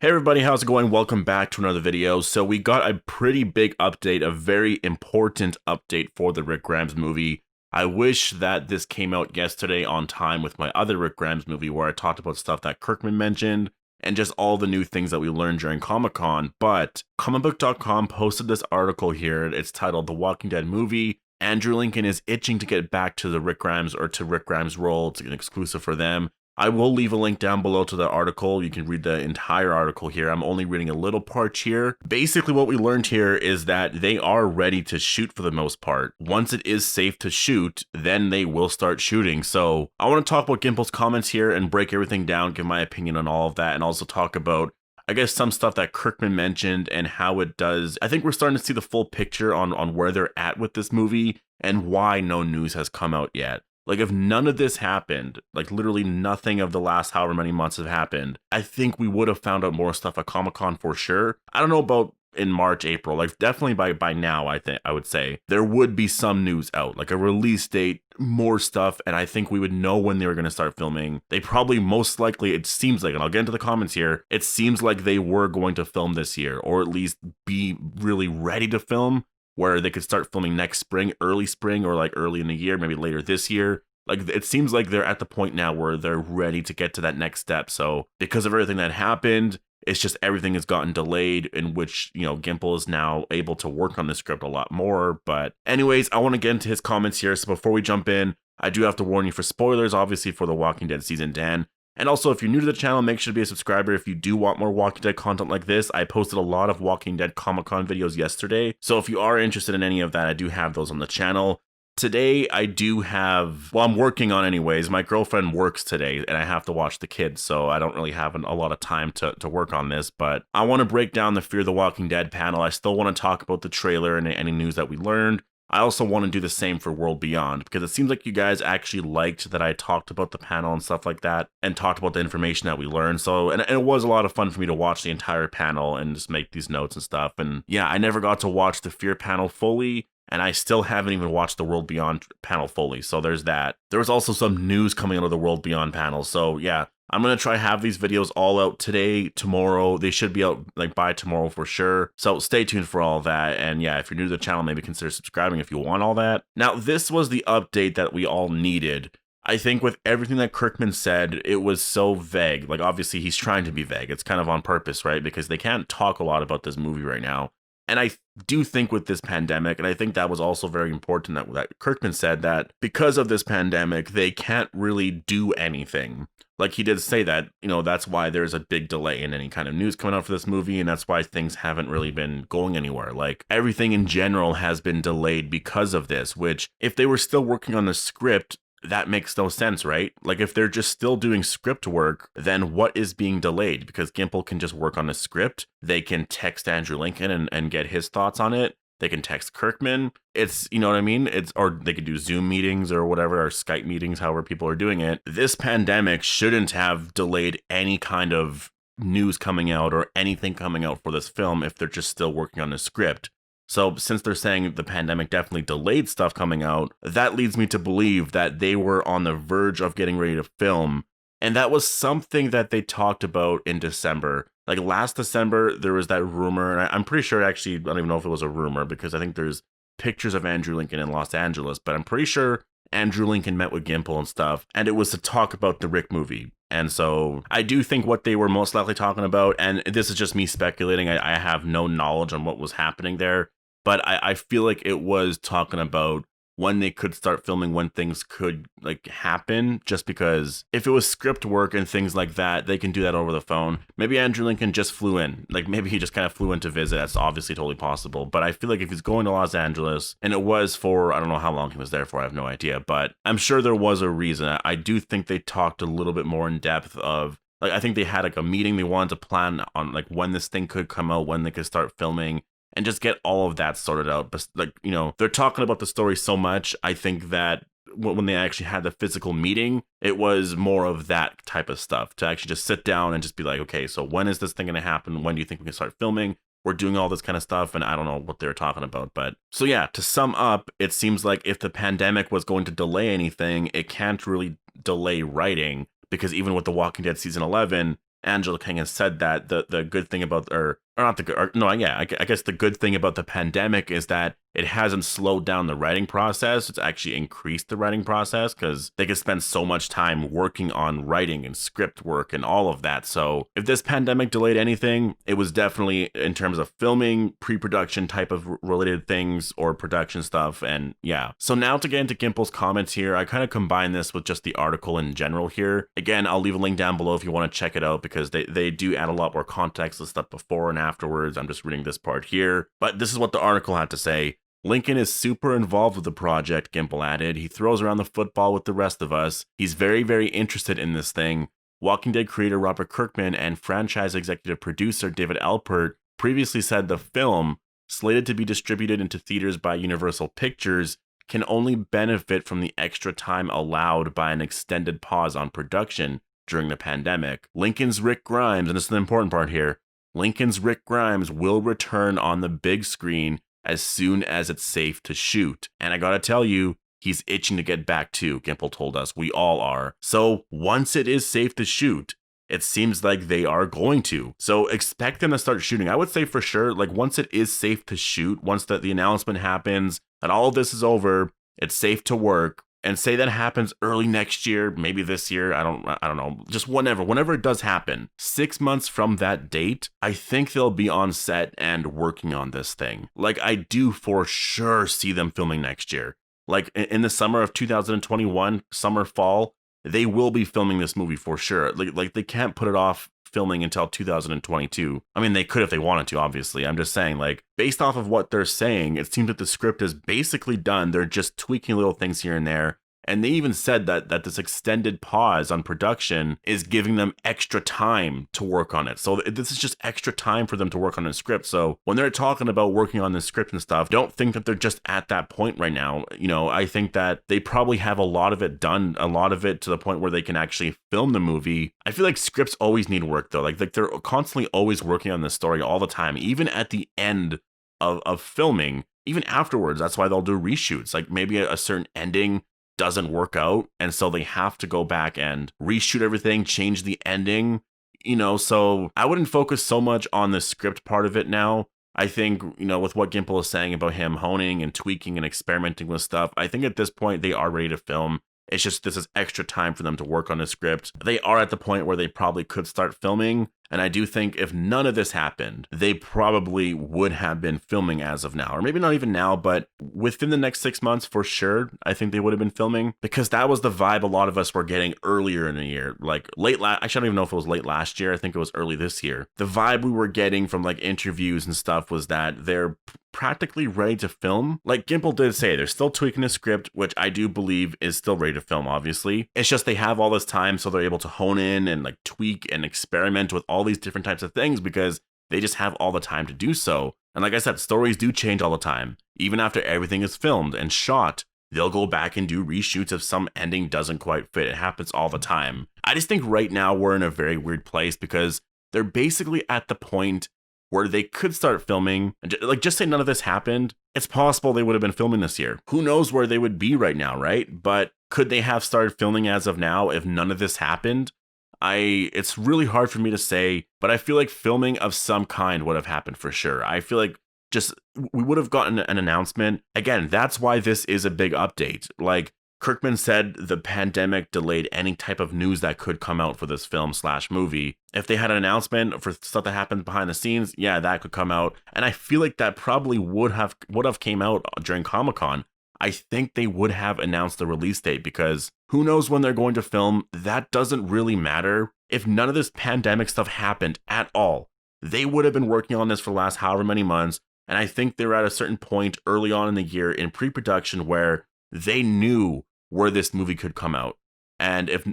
Hey everybody, how's it going? Welcome back to another video. So we got a pretty big update, a very important update for the Rick Grimes movie. I wish that this came out yesterday on time with my other Rick Grimes movie where I talked about stuff that Kirkman mentioned and just all the new things that we learned during Comic-Con, but comicbook.com posted this article here. It's titled The Walking Dead Movie. Andrew Lincoln is itching to get back to the Rick Grimes or to Rick Grimes' role. It's an exclusive for them. I will leave a link down below to the article. You can read the entire article here. I'm only reading a little part here. Basically, what we learned here is that they are ready to shoot for the most part. Once it is safe to shoot, then they will start shooting. So I want to talk about Gimple's comments here and break everything down, give my opinion on all of that, and also talk about I guess some stuff that Kirkman mentioned and how it does. I think we're starting to see the full picture on where they're at with this movie and why no news has come out yet. Like, if none of this happened, like literally nothing of the last however many months have happened, I think we would have found out more stuff at Comic-Con for sure. I don't know about in March, April, like definitely by now, I would say there would be some news out, like a release date, more stuff, and I think we would know when they were going to start filming. They probably most likely, it seems like, and I'll get into the comments here, it seems like they were going to film this year, or at least be really ready to film, where they could start filming next spring, or like early in the year, maybe later this year. Like, it seems like they're at the point now where they're ready to get to that next step. So because of everything that happened, it's just everything has gotten delayed, in which, Gimple is now able to work on the script a lot more. But anyways, I want to get into his comments here. So before we jump in, I do have to warn you for spoilers, obviously, for The Walking Dead Season 10. And also, if you're new to the channel, make sure to be a subscriber if you do want more Walking Dead content like this. I posted a lot of Walking Dead Comic-Con videos yesterday, so if you are interested in any of that, I do have those on the channel. Today, I do have, well, I'm working on anyways. My girlfriend works today, and I have to watch the kids, so I don't really have a lot of time to work on this, but I want to break down the Fear the Walking Dead panel. I still want to talk about the trailer and any news that we learned. I also want to do the same for World Beyond, because it seems like you guys actually liked that I talked about the panel and stuff like that, and talked about the information that we learned. So, and it was a lot of fun for me to watch the entire panel and just make these notes and stuff. And yeah, I never got to watch the Fear panel fully, and I still haven't even watched the World Beyond panel fully. So there's that. There was also some news coming out of the World Beyond panel. So yeah, I'm going to try have these videos all out today, tomorrow. They should be out like by tomorrow for sure. So stay tuned for all that. And yeah, if you're new to the channel, maybe consider subscribing if you want all that. Now, this was the update that we all needed. I think with everything that Kirkman said, it was so vague. Like, obviously, he's trying to be vague. It's kind of on purpose, right? Because they can't talk a lot about this movie right now. And I do think with this pandemic, and I think that was also very important that Kirkman said that because of this pandemic, they can't really do anything. Like, he did say that, that's why there's a big delay in any kind of news coming out for this movie, and that's why things haven't really been going anywhere. Like, everything in general has been delayed because of this, which, if they were still working on the script, that makes no sense, right? Like, if they're just still doing script work, then what is being delayed? Because Gimple can just work on the script. They can text Andrew Lincoln and get his thoughts on it. They can text Kirkman. It's, you know what I mean? Or they could do Zoom meetings or whatever, or Skype meetings, however people are doing it. This pandemic shouldn't have delayed any kind of news coming out or anything coming out for this film if they're just still working on the script. So since they're saying the pandemic definitely delayed stuff coming out, that leads me to believe that they were on the verge of getting ready to film. And that was something that they talked about in December. Like last December, there was that rumor, and I'm pretty sure actually, I don't even know if it was a rumor, because I think there's pictures of Andrew Lincoln in Los Angeles, but I'm pretty sure Andrew Lincoln met with Gimple and stuff, and it was to talk about the Rick movie. And so I do think what they were most likely talking about, and this is just me speculating, I have no knowledge on what was happening there, but I feel like it was talking about when they could start filming, when things could like happen, just because if it was script work and things like that, they can do that over the phone. Maybe Andrew Lincoln just flew in, like maybe he just kind of flew in to visit. That's obviously totally possible. But I feel like if he's going to Los Angeles, and it was for, I don't know how long he was there for, I have no idea, but I'm sure there was a reason. I do think they talked a little bit more in depth of, like, I think they had like a meeting, they wanted to plan on like when this thing could come out, when they could start filming, and just get all of that sorted out. But like, they're talking about the story so much. I think that when they actually had the physical meeting, it was more of that type of stuff, to actually just sit down and just be like, okay, so when is this thing going to happen? When do you think we can start filming? We're doing all this kind of stuff, and I don't know what they're talking about. But so yeah, to sum up, it seems like if the pandemic was going to delay anything, it can't really delay writing, because even with The Walking Dead season 11, Angela Kang has said that the good thing about, or not the good, or, no, yeah, I guess the good thing about the pandemic is that it hasn't slowed down the writing process. It's actually increased the writing process because they could spend so much time working on writing and script work and all of that. So if this pandemic delayed anything, it was definitely in terms of filming, pre-production type of related things or production stuff. And yeah. So now to get into Gimple's comments here, I kind of combine this with just the article in general here. Again, I'll leave a link down below if you want to check it out because they do add a lot more context to stuff before and afterwards. I'm just reading this part here. But this is what the article had to say. Lincoln is super involved with the project, Gimple added. He throws around the football with the rest of us. He's very, very interested in this thing. Walking Dead creator Robert Kirkman and franchise executive producer David Alpert previously said the film, slated to be distributed into theaters by Universal Pictures, can only benefit from the extra time allowed by an extended pause on production during the pandemic. Lincoln's Rick Grimes, and this is the important part here, Lincoln's Rick Grimes will return on the big screen as soon as it's safe to shoot. And I gotta tell you, he's itching to get back too, Gimple told us. We all are. So once it is safe to shoot, it seems like they are going to. So expect them to start shooting. I would say for sure, like once it is safe to shoot, once the announcement happens, and all of this is over, it's safe to work, and say that happens early next year, maybe this year, I don't know, just whenever it does happen, 6 months from that date, I think they'll be on set and working on this thing. Like I do for sure see them filming next year. Like in the summer of 2021, summer, fall, they will be filming this movie for sure. Like they can't put it off filming until 2022. I mean, they could if they wanted to, obviously. I'm just saying, like, based off of what they're saying, it seems that the script is basically done. They're just tweaking little things here and there. And they even said that this extended pause on production is giving them extra time to work on it. So this is just extra time for them to work on the script. So when they're talking about working on the script and stuff, don't think that they're just at that point right now. You know, I think that they probably have a lot of it done, a lot of it to the point where they can actually film the movie. I feel like scripts always need work though. Like they're constantly always working on this story all the time, even at the end of filming, even afterwards. That's why they'll do reshoots. Like maybe a certain ending doesn't work out, and so they have to go back and reshoot everything, change the ending, you know. So I wouldn't focus so much on the script part of it now. I think, you know, with what Gimple is saying about him honing and tweaking and experimenting with stuff, I think at this point they are ready to film. It's just this is extra time for them to work on the script. They are at the point where they probably could start filming. And I do think if none of this happened, they probably would have been filming as of now. Or maybe not even now, but within the next 6 months, for sure, I think they would have been filming. Because that was the vibe a lot of us were getting earlier in the year. Like I don't even know if it was late last year. I think it was early this year. The vibe we were getting from like interviews and stuff was that they're practically ready to film. Like Gimple did say, they're still tweaking the script, which I do believe is still ready to film, obviously. It's just they have all this time, so they're able to hone in and like tweak and experiment with all these different types of things because they just have all the time to do so. And like I said, stories do change all the time. Even after everything is filmed and shot, they'll go back and do reshoots if some ending doesn't quite fit. It happens all the time. I just think right now we're in a very weird place because they're basically at the point where they could start filming. Like, just say none of this happened, it's possible they would have been filming this year. Who knows where they would be right now, right? But could they have started filming as of now if none of this happened? It's really hard for me to say, but I feel like filming of some kind would have happened for sure. I feel like just we would have gotten an announcement. Again, that's why this is a big update. Like Kirkman said, the pandemic delayed any type of news that could come out for this film/movie. If they had an announcement for stuff that happened behind the scenes, yeah, that could come out. And I feel like that probably would have came out during Comic-Con. I think they would have announced the release date because who knows when they're going to film. That doesn't really matter. If none of this pandemic stuff happened at all, they would have been working on this for the last however many months. And I think they were at a certain point early on in the year in pre-production where they knew where this movie could come out. And if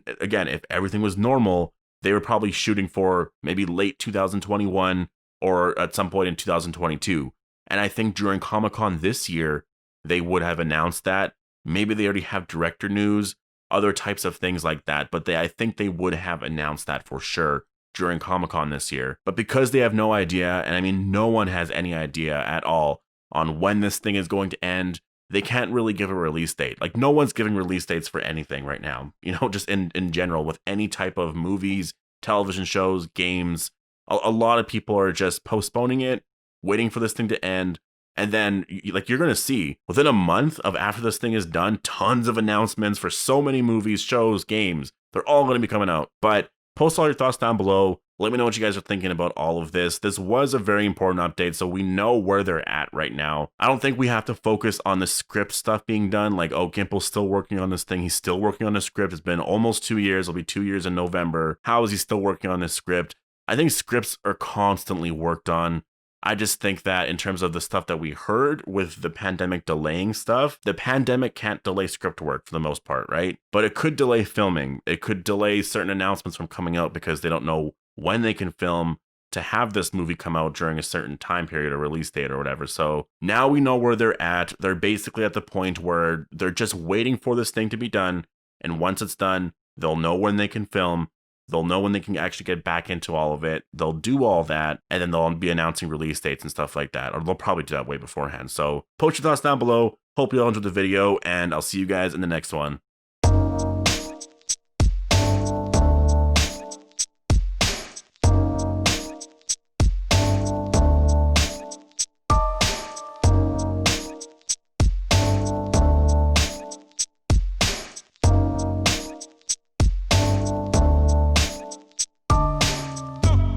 everything was normal, they were probably shooting for maybe late 2021 or at some point in 2022. And I think during Comic-Con this year, they would have announced that. Maybe they already have director news, other types of things like that. But I think they would have announced that for sure during Comic-Con this year. But because they have no idea, and I mean, no one has any idea at all on when this thing is going to end, they can't really give a release date. Like no one's giving release dates for anything right now, you know, just in general with any type of movies, television shows, games. A lot of people are just postponing it, waiting for this thing to end. And then, like, you're going to see within a month of after this thing is done, tons of announcements for so many movies, shows, games. They're all going to be coming out. But post all your thoughts down below. Let me know what you guys are thinking about all of this. This was a very important update, so we know where they're at right now. I don't think we have to focus on the script stuff being done. Like, oh, Gimple's still working on this thing. He's still working on the script. It's been almost 2 years. It'll be 2 years in November. How is he still working on this script? I think scripts are constantly worked on. I just think that in terms of the stuff that we heard with the pandemic delaying stuff, the pandemic can't delay script work for the most part, right? But it could delay filming. It could delay certain announcements from coming out because they don't know when they can film to have this movie come out during a certain time period or release date or whatever. So now we know where they're at. They're basically at the point where they're just waiting for this thing to be done. And once it's done, they'll know when they can film. They'll know when they can actually get back into all of it. They'll do all that, and then they'll be announcing release dates and stuff like that. Or they'll probably do that way beforehand. So post your thoughts down below. Hope you all enjoyed the video, and I'll see you guys in the next one.